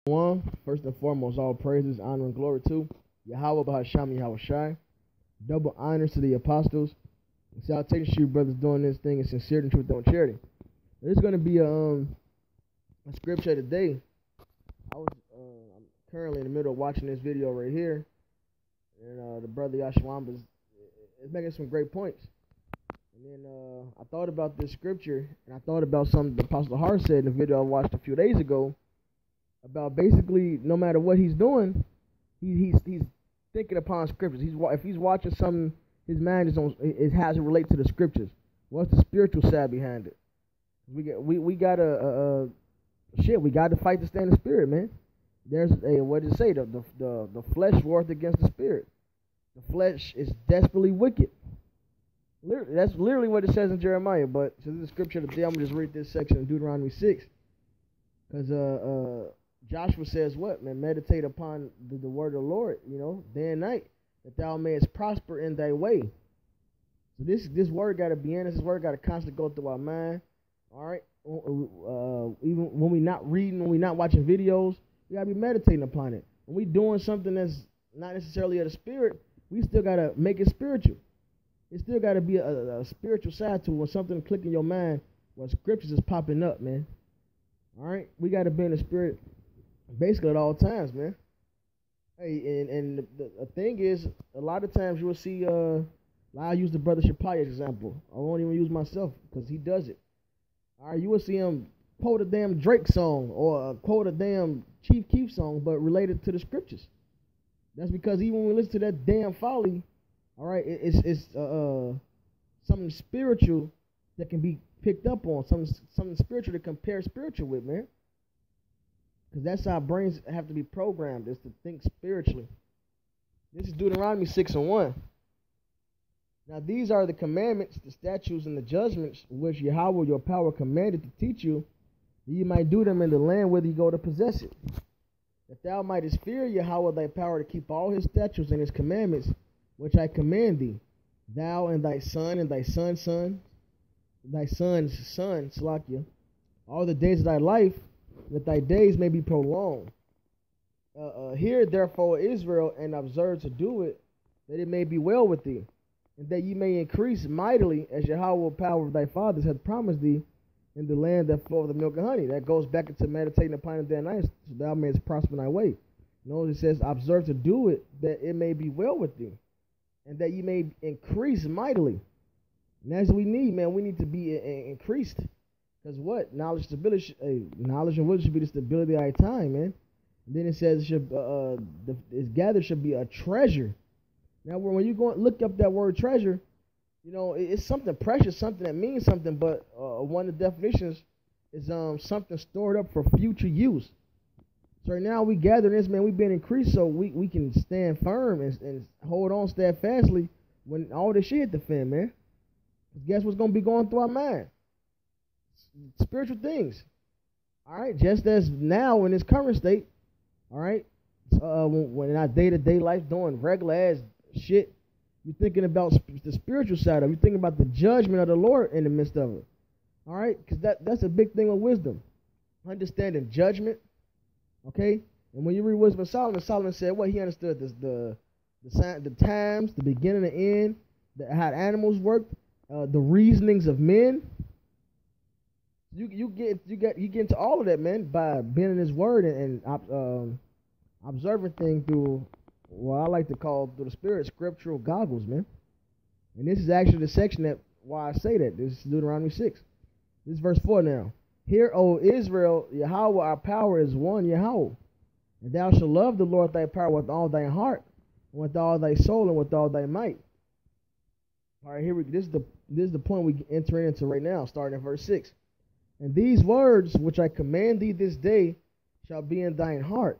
One, first and foremost, all praises, honor, and glory to Yahweh Bahasham Yahweh Shai. Double honors to the apostles. Salutations to you brothers doing this thing in sincerity and truth and charity. There's going to be a scripture today. I'm currently in the middle of watching this video right here, and the brother Yashwamba is making some great points. And then I thought about this scripture, and I thought about something the Apostle Hart said in the video I watched a few days ago about basically no matter what he's doing, he's thinking upon scriptures. If he's watching something, his mind it has to relate to the scriptures. What's the spiritual side behind it? We got to fight to stay in the spirit, man. There's a what does it say? The flesh warreth against the spirit. The flesh is desperately wicked. That's literally what it says in Jeremiah. But since this is scripture today, I'm gonna just read this section of Deuteronomy 6, because Joshua says what, man? Meditate upon the word of the Lord, day and night, that thou mayest prosper in thy way. So this word got to be in us. This word got to constantly go through our mind. All right. Even when we not reading, when we not watching videos, we gotta be meditating upon it. When we doing something that's not necessarily of the spirit, we still gotta make it spiritual. It still gotta be a spiritual side to it. When something click in your mind, when scriptures is popping up, man. All right. We gotta be in the spirit basically at all times, man. Hey, and the thing is, a lot of times you will see, I'll use the brother Shapai example. I won't even use myself because he does it. All right, you will see him quote a damn Drake song or quote a damn Chief Keef song, but related to the scriptures. That's because even when we listen to that damn folly, all right, it's something spiritual that can be picked up on, something spiritual to compare spiritual with, man. Because that's how our brains have to be programmed, is to think spiritually. This is Deuteronomy 6:1. Now these are the commandments, the statutes, and the judgments which Yahweh your power commanded to teach you, that you might do them in the land whither you go to possess it. That thou mightest fear Yahweh thy power to keep all his statutes and his commandments, which I command thee, thou and thy son and thy son's son, thy son's son, Salakia, all the days of thy life, that thy days may be prolonged. Hear therefore Israel, and observe to do it, that it may be well with thee, and that ye may increase mightily, as Yahweh power of thy fathers hath promised thee, in the land that floweth with milk and honey. That goes back into meditating upon it day and night, so thou mayest prosper in thy way. Notice it says, observe to do it, that it may be well with thee, and that ye may increase mightily. And that's what we need, man. We need to be increased. Because what? Knowledge and wisdom should be the stability of our time, man. And then it says its gathered should be a treasure. Now, when you go and look up that word treasure, it's something precious, something that means something. But one of the definitions is something stored up for future use. So right now we gather this, man. We've been increased, so we can stand firm and hold on steadfastly when all this shit hit the fan, man. Guess what's gonna be going through our mind? Spiritual things. All right, just as now in this current state. All right, when in our day-to-day life doing regular ass shit, you're thinking about the spiritual side of it. You're thinking about the judgment of the Lord in the midst of it. All right, because that's a big thing with wisdom, understanding judgment. Okay, and when you read Wisdom of Solomon, Solomon said what he understood the times, the beginning and end, how animals worked, the reasonings of men. You get into all of that, man, by being in His Word and observing things through what I like to call, through the Spirit, scriptural goggles, man. And this is actually the section that why I say that. This is Deuteronomy 6. This is verse 4 now. Hear, O Israel, Yahweh our power is one Yahweh, and thou shalt love the Lord thy power with all thy heart, and with all thy soul, and with all thy might. All right, this is the point we enter into right now, starting at verse 6. And these words which I command thee this day shall be in thine heart,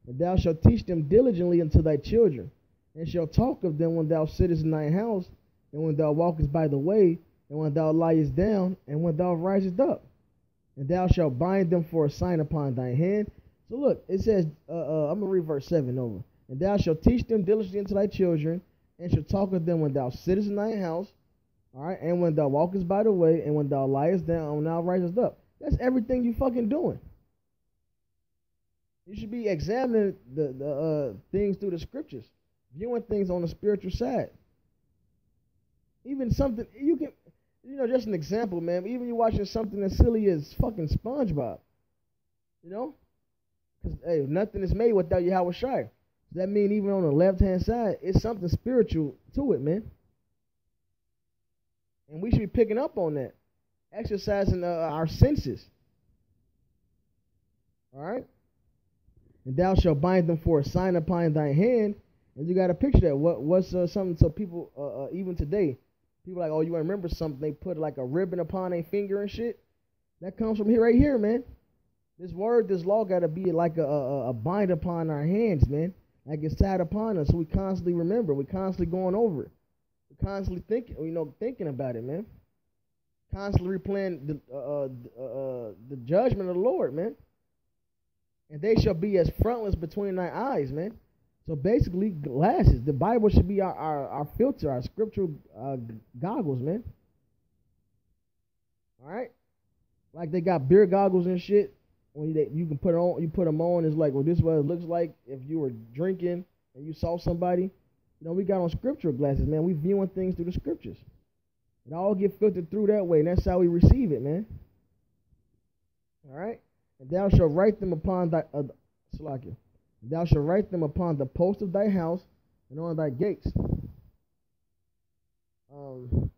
and thou shalt teach them diligently unto thy children, and shalt talk of them when thou sittest in thine house, and when thou walkest by the way, and when thou liest down, and when thou risest up. And thou shalt bind them for a sign upon thine hand. So look, it says, I'm going to read verse 7 over. And thou shalt teach them diligently unto thy children, and shalt talk of them when thou sittest in thine house, all right, and when thou walkest by the way, and when thou liest down, and when thou risest up. That's everything you fucking doing. You should be examining the things through the scriptures, viewing things on the spiritual side. Even something you can, just an example, man. Even you watching something as silly as fucking SpongeBob, because hey, nothing is made without Yahweh Shai. So that means even on the left hand side, it's something spiritual to it, man. And we should be picking up on that, exercising our senses. All right. And thou shalt bind them for a sign upon thy hand. And you got to picture that. What's something so people, even today, people like, oh, you want to remember something? They put like a ribbon upon their finger and shit. That comes from here, right here, man. This word, this law got to be like a bind upon our hands, man. Like it's tied upon us. So we constantly remember. We're constantly going over it. We're constantly thinking about it, man. Constantly replaying the judgment of the Lord, man. And they shall be as frontlets between thy eyes, man. So basically, glasses. The Bible should be our filter, our scriptural goggles, man. All right? Like they got beer goggles and shit. When you can put on, you put them on. It's like, well, this is what it looks like if you were drinking and you saw somebody. We got on scriptural glasses, man. We viewing things through the scriptures. It all get filtered through that way, and that's how we receive it, man. All right? And thou shalt write them upon thy thou shalt write them upon the post of thy house and on thy gates.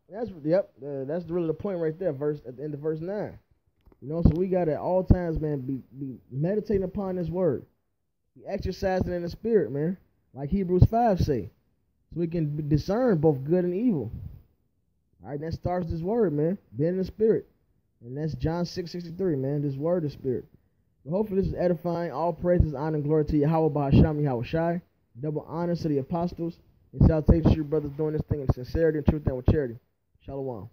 That's really the point right there. At the end of verse 9. So we got at all times, man, be meditating upon this word, be exercising in the spirit, man, like Hebrews 5 say, so we can discern both good and evil. All right, that starts this word, man, being in the spirit. And that's John 6:63, man. This word is spirit. So hopefully this is edifying. All praises, honor, and glory to Yahweh Bahasham Yahweh Shai. Double honors to the apostles. And salutations to your brothers doing this thing in sincerity and truth and with charity. Shalom.